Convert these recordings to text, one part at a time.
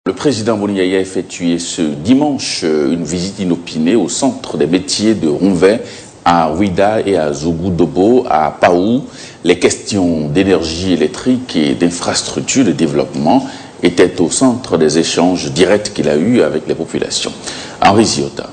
Le président Boni Yaya a effectué ce dimanche une visite inopinée au centre des métiers de Ronvin, à Ouida et à Zougoudoubo, à Paou. Les questions d'énergie électrique et d'infrastructures de développement étaient au centre des échanges directs qu'il a eus avec les populations. Henri Ziota.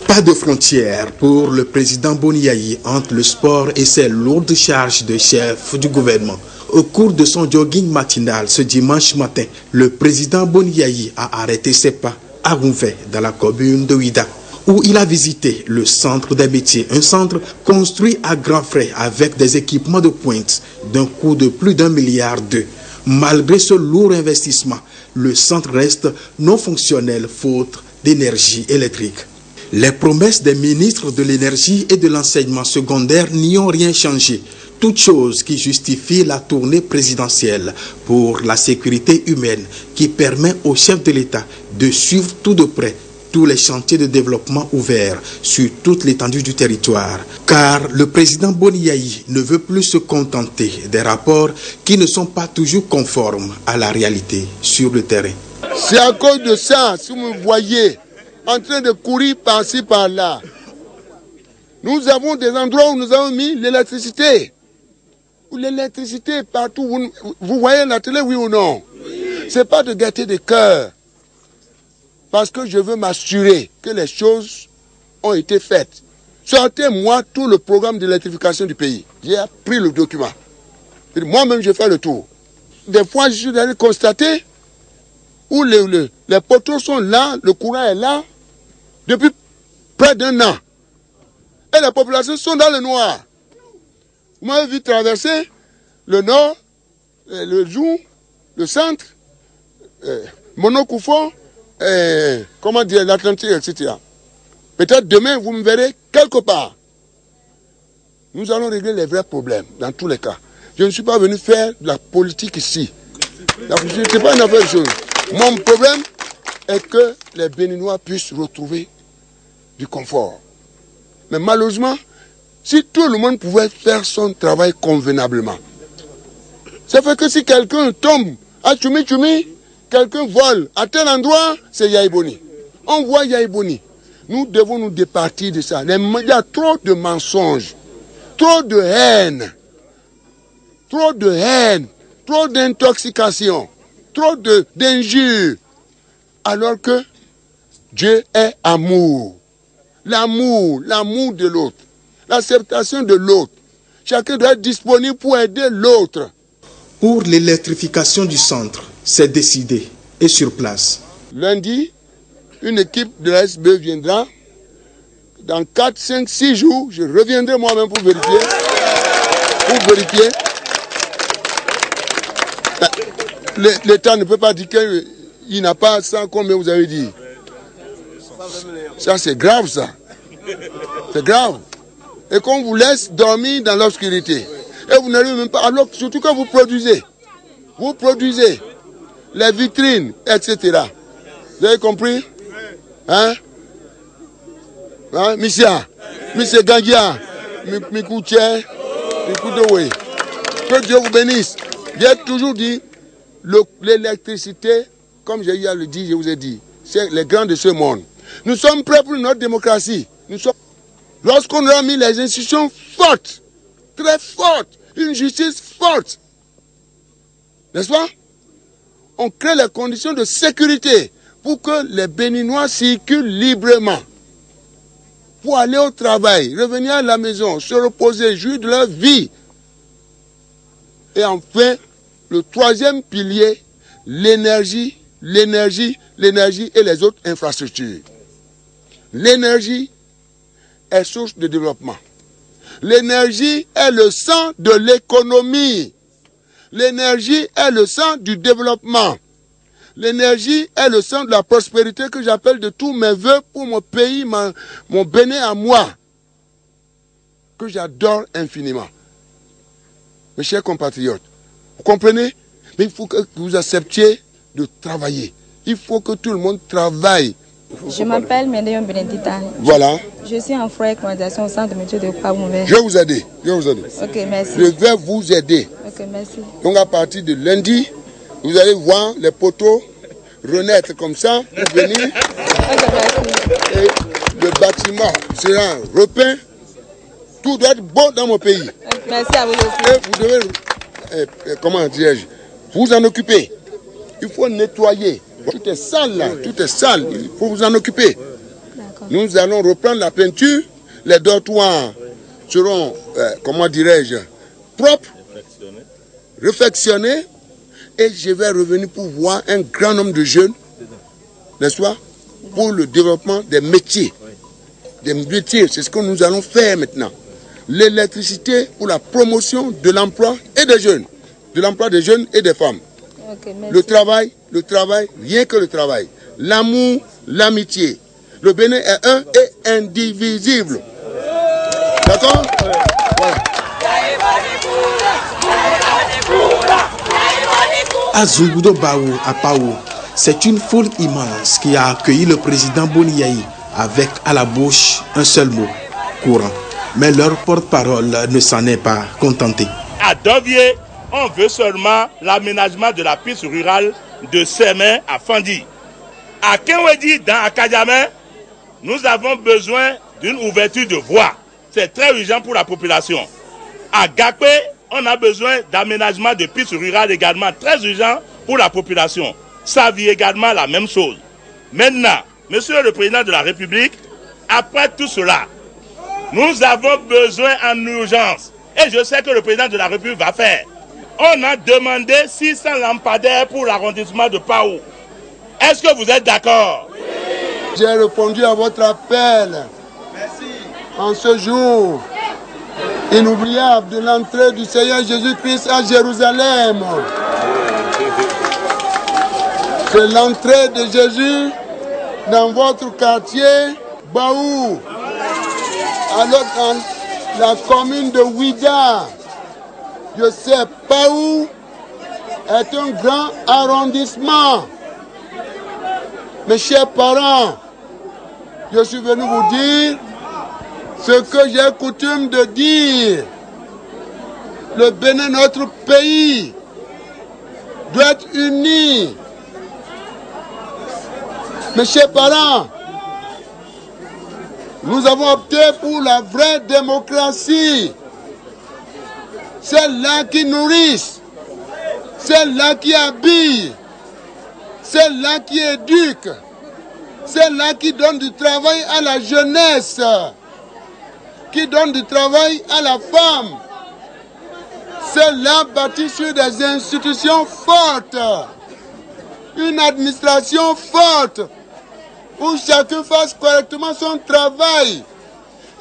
Pas de frontières pour le président Boni Yaya entre le sport et ses lourdes charges de chef du gouvernement. Au cours de son jogging matinal ce dimanche matin, le président Boni Yaya a arrêté ses pas à Ronvin, dans la commune de Ouida, où il a visité le centre des métiers, un centre construit à grands frais avec des équipements de pointe d'un coût de plus d'1 milliard d'euros. Malgré ce lourd investissement, le centre reste non fonctionnel faute d'énergie électrique. Les promesses des ministres de l'énergie et de l'enseignement secondaire n'y ont rien changé. Toute chose qui justifie la tournée présidentielle pour la sécurité humaine qui permet au chef de l'État de suivre tout de près tous les chantiers de développement ouverts sur toute l'étendue du territoire. Car le président Boni Yaya ne veut plus se contenter des rapports qui ne sont pas toujours conformes à la réalité sur le terrain. C'est à cause de ça, si vous me voyez en train de courir par-ci, par-là, nous avons des endroits où nous avons mis l'électricité. L'électricité partout. Vous voyez la télé, oui ou non? Ce n'est pas de gaieté de cœur. Parce que je veux m'assurer que les choses ont été faites. Sortez-moi tout le programme d'électrification du pays. J'ai pris le document. Moi-même, je fais le tour. Des fois, je suis allé constater où les poteaux sont là, le courant est là, depuis près d'1 an. Et les populations sont dans le noir. Vous m'avez vu traverser le nord, le Zou, le centre, Monokoufo, comment dire, l'Atlantique, etc. Peut-être demain, vous me verrez quelque part. Nous allons régler les vrais problèmes, dans tous les cas. Je ne suis pas venu faire de la politique ici. La politique, ce n'est pas une affaire de chose. Mon problème est que les Béninois puissent retrouver du confort. Mais malheureusement, si tout le monde pouvait faire son travail convenablement, ça fait que si quelqu'un tombe à Tchoumi, quelqu'un vole à tel endroit, c'est Yaya Boni. On voit Yaya Boni. Nous devons nous départir de ça. Il y a trop de mensonges, trop de haine, trop d'intoxication, trop d'injures. Alors que Dieu est amour. L'amour de l'autre. L'acceptation de l'autre. Chacun doit être disponible pour aider l'autre. Pour l'électrification du centre, c'est décidé et sur place. Lundi, Une équipe de la SB viendra. Dans 4, 5, 6 jours, je reviendrai moi-même pour vérifier. L'État ne peut pas dire qu'il n'a pas ça, combien vous avez dit. Ça, c'est grave, ça. C'est grave. Et qu'on vous laisse dormir dans l'obscurité. Et vous n'arrivez même pas. Alors, surtout quand vous produisez. Vous produisez les vitrines, etc. Vous avez compris? Hein? Hein? Monsieur Gangia, Mikouché, Mikoudowe. Que Dieu vous bénisse. J'ai toujours dit, l'électricité, comme j'ai eu à le dire, je vous ai dit, c'est les grands de ce monde. Nous sommes prêts pour notre démocratie. Lorsqu'on aura mis les institutions fortes, très fortes, une justice forte, n'est-ce pas? On crée les conditions de sécurité pour que les Béninois circulent librement. Pour aller au travail, revenir à la maison, se reposer, jouir de leur vie. Et enfin, le troisième pilier, l'énergie et les autres infrastructures. L'énergie est source de développement. L'énergie est le sang de l'économie. L'énergie est le sang du développement. L'énergie est le sang de la prospérité que j'appelle de tous mes voeux pour mon pays, mon Bénin à moi, que j'adore infiniment. Mes chers compatriotes, vous comprenez? Mais il faut que vous acceptiez de travailler. Il faut que tout le monde travaille. Je m'appelle Médéon Benedita. Voilà. Je suis en froid économisation au centre de métier de Paoumouvé. Je vais vous aider. Ok, merci. Je vais vous aider. Ok, merci. Donc à partir de lundi, Vous allez voir les poteaux renaître comme ça pour venir. Et le bâtiment sera repeint. Tout doit être beau dans mon pays. Merci à vous aussi. Et vous devez, comment dirais-je, vous en occuper. Il faut nettoyer. Tout est sale là, tout est sale. Il faut vous en occuper. Nous allons reprendre la peinture. Les dortoirs seront, comment dirais-je, propres, réfectionnés. Et je vais revenir pour voir un grand nombre de jeunes, n'est-ce pas, pour le développement des métiers. Des métiers, c'est ce que nous allons faire maintenant. L'électricité pour la promotion de l'emploi et des jeunes. De l'emploi des jeunes et des femmes. Okay, le travail, rien que le travail. L'amour, l'amitié. Le Bénin est un et indivisible. D'accord? Voilà. À Zungudo Baou, à Paou, c'est une foule immense qui a accueilli le président Boni Yayi avec à la bouche un seul mot, courant. Mais leur porte-parole ne s'en est pas contenté. À Dovier, on veut seulement l'aménagement de la piste rurale de Semen à Fandi. À Kenwedi, dans Akadjamé, nous avons besoin d'une ouverture de voie. C'est très urgent pour la population. À Gakwe, on a besoin d'aménagement de pistes rurales également, très urgent pour la population. Ça vit également la même chose. Maintenant, Monsieur le Président de la République, après tout cela, nous avons besoin en urgence, et je sais que le Président de la République va faire. On a demandé 600 lampadaires pour l'arrondissement de Paou. Est-ce que vous êtes d'accord? Oui. J'ai répondu à votre appel. Merci. En ce jour inoubliable de l'entrée du Seigneur Jésus-Christ à Jérusalem. C'est l'entrée de Jésus dans votre quartier, Baou, alors dans la commune de Ouida. Je sais, Paou est un grand arrondissement. Mes chers parents, je suis venu vous dire ce que j'ai coutume de dire. Le Bénin, notre pays, doit être uni. Mes chers parents, nous avons opté pour la vraie démocratie. Celle-là qui nourrisse, celle-là qui habille, celle-là qui éduque, celle-là qui donne du travail à la jeunesse, qui donne du travail à la femme, celle-là bâtie sur des institutions fortes, une administration forte, où chacun fasse correctement son travail,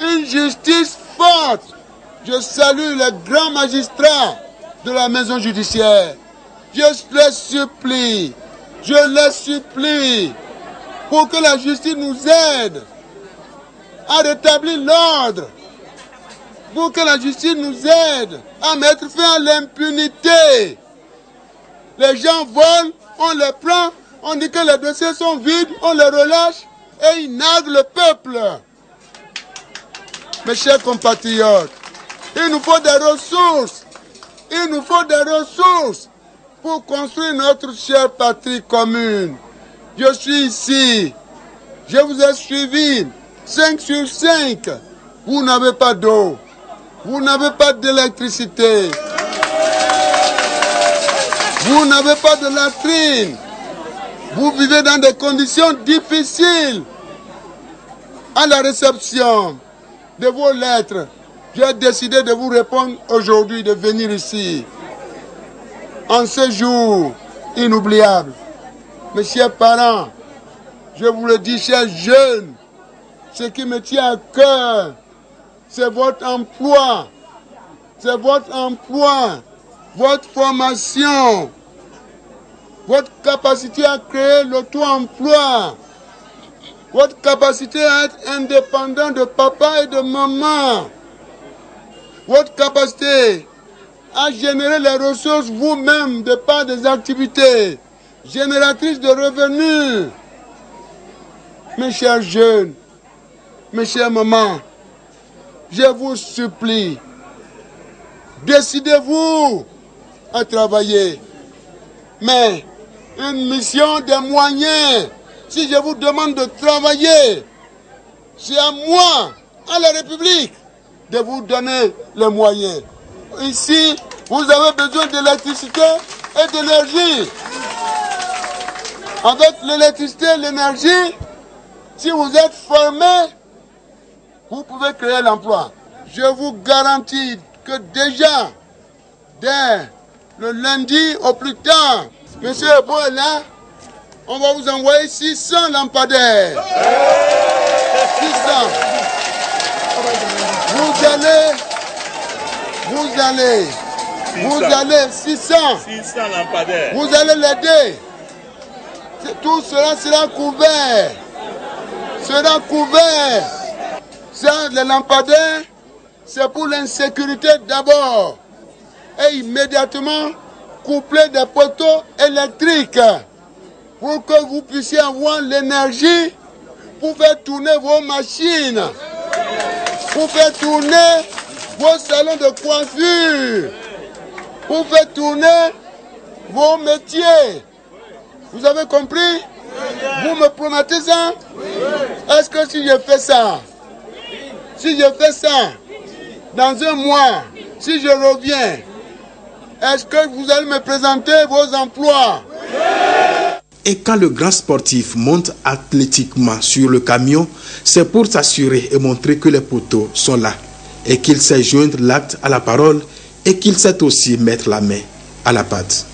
une justice forte. Je salue les grands magistrats de la maison judiciaire. Je les supplie, pour que la justice nous aide à rétablir l'ordre, pour que la justice nous aide à mettre fin à l'impunité. Les gens volent, on les prend, on dit que les dossiers sont vides, on les relâche et ils narguent le peuple. Mes chers compatriotes, il nous faut des ressources. Il nous faut des ressources pour construire notre chère patrie commune. Je suis ici. Je vous ai suivi. 5 sur 5. Vous n'avez pas d'eau. Vous n'avez pas d'électricité. Vous n'avez pas de latrine. Vous vivez dans des conditions difficiles. À la réception de vos lettres, j'ai décidé de vous répondre aujourd'hui, de venir ici. En ce jour inoubliable, mes chers parents, je vous le dis, chers jeunes, ce qui me tient à cœur, c'est votre emploi. C'est votre emploi, votre formation, votre capacité à créer l'auto-emploi, votre capacité à être indépendant de papa et de maman, votre capacité à générer les ressources vous-même de par des activités génératrices de revenus. Mes chers jeunes, mes chères mamans, je vous supplie, décidez-vous à travailler. mais une mission des moyens. Si je vous demande de travailler, c'est à moi, à la République, de vous donner les moyens. Ici, vous avez besoin d'électricité et d'énergie. Avec l'électricité et l'énergie, si vous êtes formé, vous pouvez créer l'emploi. Je vous garantis que déjà, dès le lundi au plus tard, Monsieur Ebo est là, on va vous envoyer 600 lampadaires. 600. Vous allez 600 lampadaires. Vous allez l'aider. Tout cela sera couvert. Ça, les lampadaires, c'est pour l'insécurité d'abord. Et immédiatement, coupler des poteaux électriques pour que vous puissiez avoir l'énergie pour faire tourner vos machines, pour faire tourner vos salons de coiffure, pour faire tourner vos métiers. Vous avez compris? Vous me promettez ça? Est-ce que si je fais ça, dans un mois, si je reviens, est-ce que vous allez me présenter vos emplois? Et quand le grand sportif monte athlétiquement sur le camion, c'est pour s'assurer et montrer que les poteaux sont là et qu'il sait joindre l'acte à la parole et qu'il sait aussi mettre la main à la pâte.